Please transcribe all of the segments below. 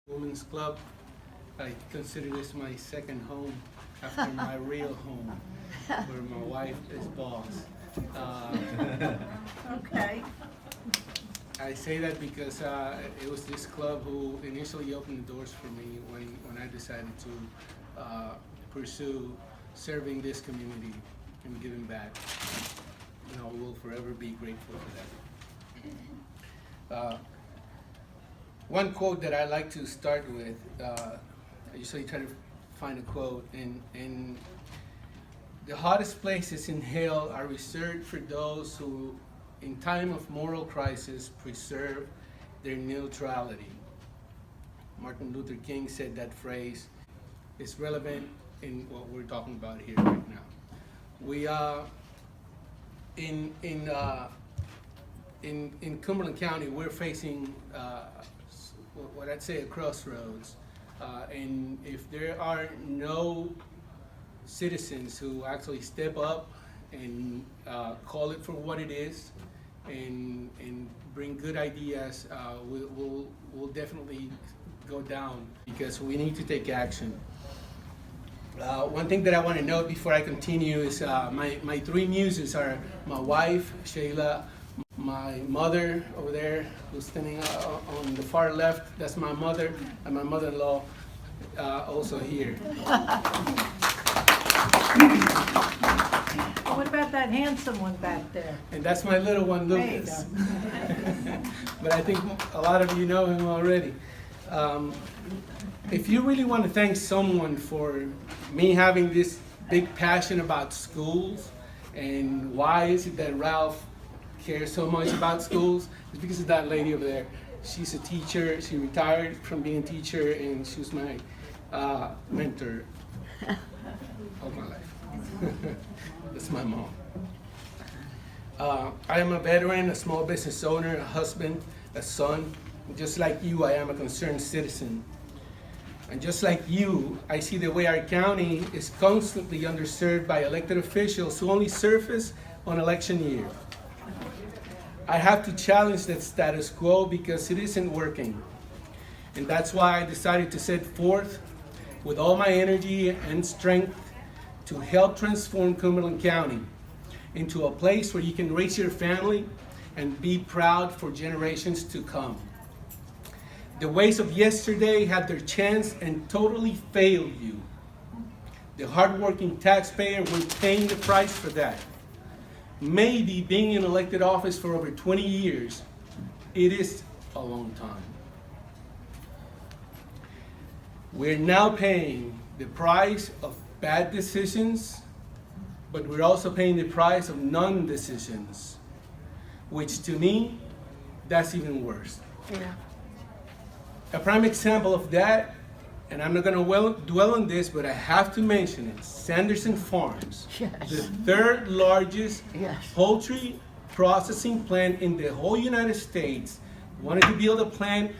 Women's Club. I consider this my second home after my real home, where my wife is boss. Okay. I say that because it was this club who initially opened the doors for me when I decided to pursue serving this community and giving back. You know, we'll forever be grateful for that. One quote that I like to start with, I usually try to find a quote, and the hottest places in hell are reserved for those who, in time of moral crisis, preserve their neutrality. Martin Luther King said that phrase is relevant in what we're talking about here right now. We are in Cumberland County. We're facing what I'd say a crossroads, and if there are no citizens who actually step up and call it for what it is, and bring good ideas, we'll definitely go down, because we need to take action. One thing that I want to note before I continue is my three muses are my wife, Shayla, my mother over there, who's standing on the far left, that's my mother, and my mother-in-law also here. What about that handsome one back there? And that's my little one, There you Lucas. go. But I think a lot of you know him already. If you really want to thank someone for me having this big passion about schools, and why is it that Ralph cares so much about schools, it's because of that lady over there. She's a teacher. She retired from being a teacher, and she was my mentor all my life. That's my mom. I am a veteran, a small business owner, a husband, a son. Just like you, I am a concerned citizen. And just like you, I see the way our county is constantly underserved by elected officials who only surface on election year. I have to challenge that status quo because it isn't working. And that's why I decided to set forth with all my energy and strength to help transform Cumberland County into a place where you can raise your family and be proud for generations to come. The ways of yesterday had their chance and totally failed you. The hardworking taxpayer will pay the price for that. Maybe being in elected office for over 20 years, it is a long time. We're now paying the price of bad decisions, but we're also paying the price of non-decisions, which to me, that's even worse. Yeah. A prime example of that, and I'm not going to dwell on this, but I have to mention it, Sanderson Farms, Yes. the third largest Yes. poultry processing plant in the whole United States, wanted to build a plant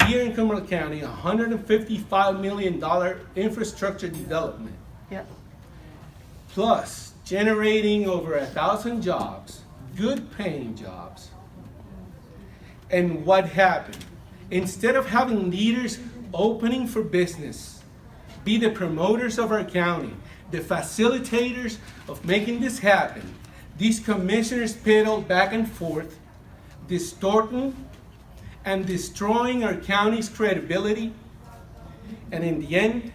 here in Cumberland County, $155 million infrastructure development, Yep. plus generating over 1,000 jobs, good paying jobs. And what happened? Instead of having leaders opening for business, be the promoters of our county, the facilitators of making this happen, these commissioners pedal back and forth, distorting and destroying our county's credibility. And in the end,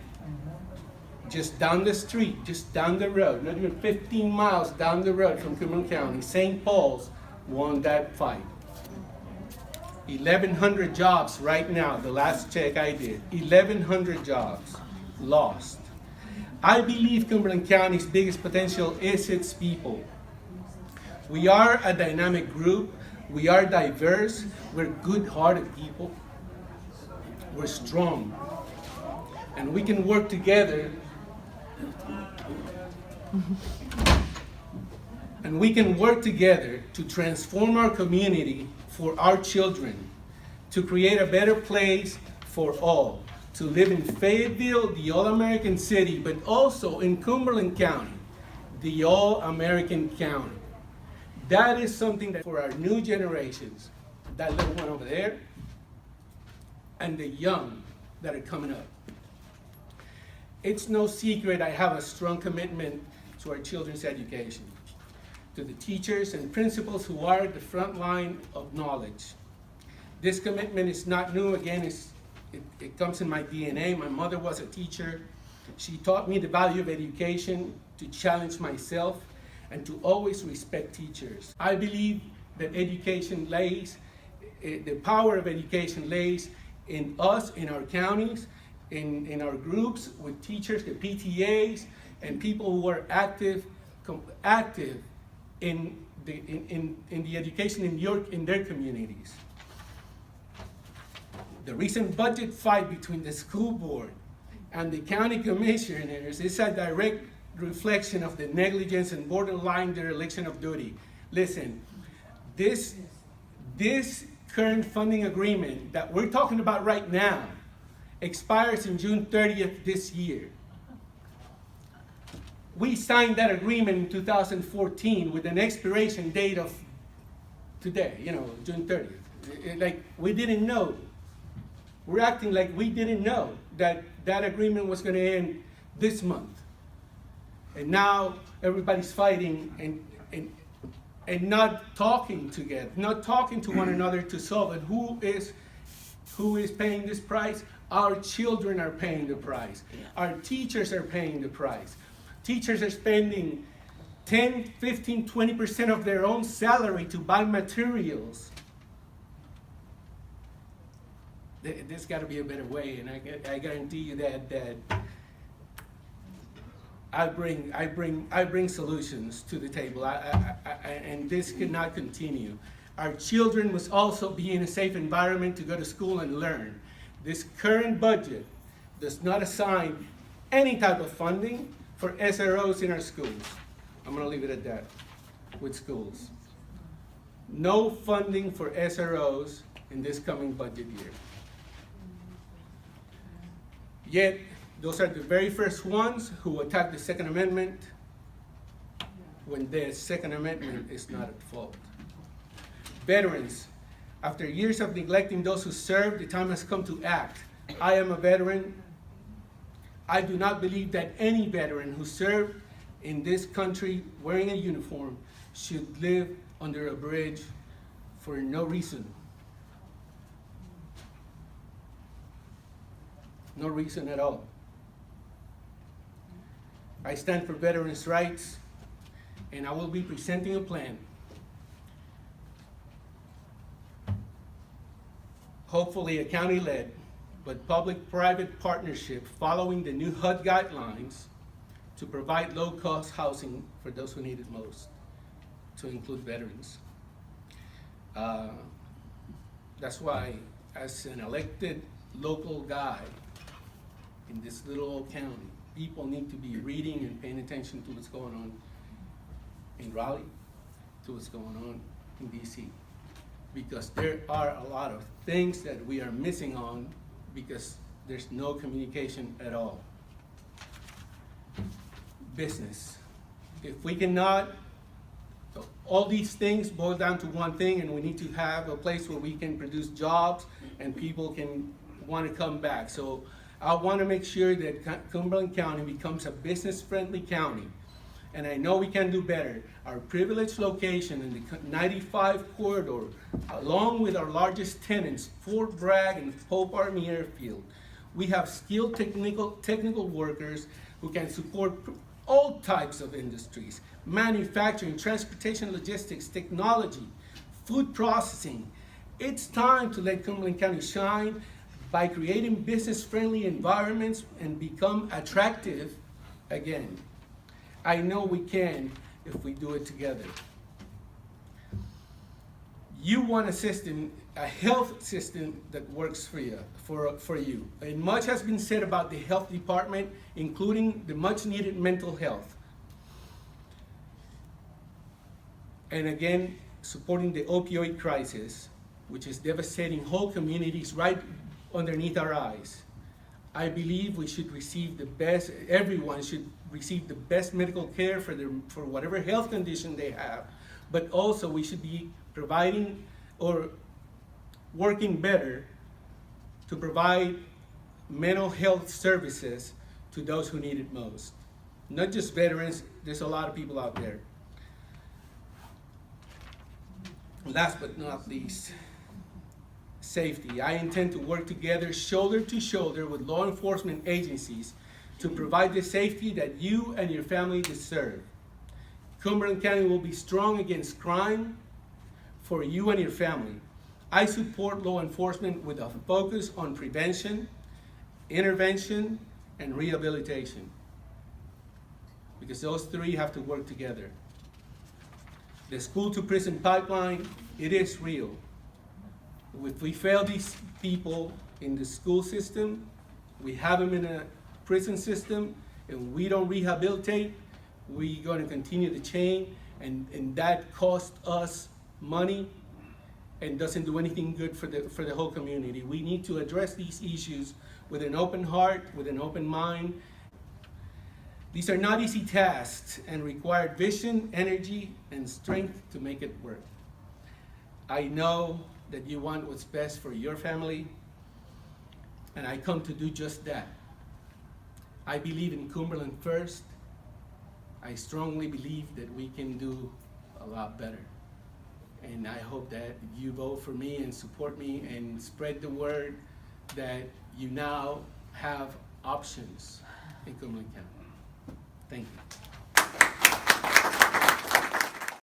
just down the street, just down the road, not even 15 miles down the road from Cumberland County, St. Paul's won that fight. 1,100 jobs right now, the last check I did, 1,100 jobs lost. I believe Cumberland County's biggest potential is its people. We are a dynamic group, we are diverse, we're good-hearted people, we're strong, and we can work together. And we can work together to transform our community for our children, to create a better place for all, to live in Fayetteville, the all-American city, but also in Cumberland County, the all-American county. That is something that for our new generations, that little one over there, and the young that are coming up. It's no secret I have a strong commitment to our children's education, to the teachers and principals who are at the front line of knowledge. This commitment is not new. Again, it comes in my DNA. My mother was a teacher. She taught me the value of education, to challenge myself, and to always respect teachers. I believe that education lays, the power of education lays in us, in our counties, in our groups with teachers, the PTAs, and people who are active in the education in their communities. The recent budget fight between the school board and the county commissioners is a direct reflection of the negligence and borderline dereliction of duty. Listen, this current funding agreement that we're talking about right now expires in June 30th this year. We signed that agreement in 2014 with an expiration date of today, June 30th. Like, we didn't know. We're acting like we didn't know that that agreement was going to end this month. And now everybody's fighting and not talking together, not talking to one another to solve it. Who is paying this price? Our children are paying the price. Our teachers are paying the price. Teachers are spending 10, 15, 20% of their own salary to buy materials. There's got to be a better way, and I guarantee you that I bring solutions to the table, and this cannot continue. Our children must also be in a safe environment to go to school and learn. This current budget does not assign any type of funding for SROs in our schools. I'm going to leave it at that with schools. No funding for SROs in this coming budget year. Yet, those are the very first ones who attack the Second Amendment when the Second Amendment is not at fault. Veterans, after years of neglecting those who served, the time has come to act. I am a veteran. I do not believe that any veteran who served in this country wearing a uniform should live under a bridge for no reason. No reason at all. I stand for veterans' rights, and I will be presenting a plan, hopefully a county-led, but public-private partnership following the new HUD guidelines to provide low-cost housing for those who need it most, to include veterans. That's why, as an elected local guy in this little old county, people need to be reading and paying attention to what's going on in Raleigh, to what's going on in DC. Because there are a lot of things that we are missing on because there's no communication at all. Business. If we cannot, all these things boil down to one thing, and we need to have a place where we can produce jobs and people can want to come back. So I want to make sure that Cumberland County becomes a business-friendly county. And I know we can do better. Our privileged location in the 95 corridor, along with our largest tenants, Fort Bragg and Pope Army Airfield, we have skilled technical workers who can support all types of industries: manufacturing, transportation, logistics, technology, food processing. It's time to let Cumberland County shine by creating business-friendly environments and become attractive again. I know we can if we do it together. You want a health system that works for you. And much has been said about the health department, including the much-needed mental health. And again, supporting the opioid crisis, which is devastating whole communities right underneath our eyes. I believe we should receive the best, everyone should receive the best medical care for whatever health condition they have, but also we should be providing or working better to provide mental health services to those who need it most. Not just veterans, there's a lot of people out there. Last but not least, safety. I intend to work together shoulder to shoulder with law enforcement agencies to provide the safety that you and your family deserve. Cumberland County will be strong against crime for you and your family. I support law enforcement with a focus on prevention, intervention, and rehabilitation, because those three have to work together. The school to prison pipeline, it is real. If we fail these people in the school system, we have them in a prison system, and we don't rehabilitate, we're going to continue the chain, and that costs us money and doesn't do anything good for the whole community. We need to address these issues with an open heart, with an open mind. These are not easy tasks and require vision, energy, and strength to make it work. I know that you want what's best for your family, and I come to do just that. I believe in Cumberland first. I strongly believe that we can do a lot better. And I hope that you vote for me and support me and spread the word that you now have options in Cumberland County. Thank you.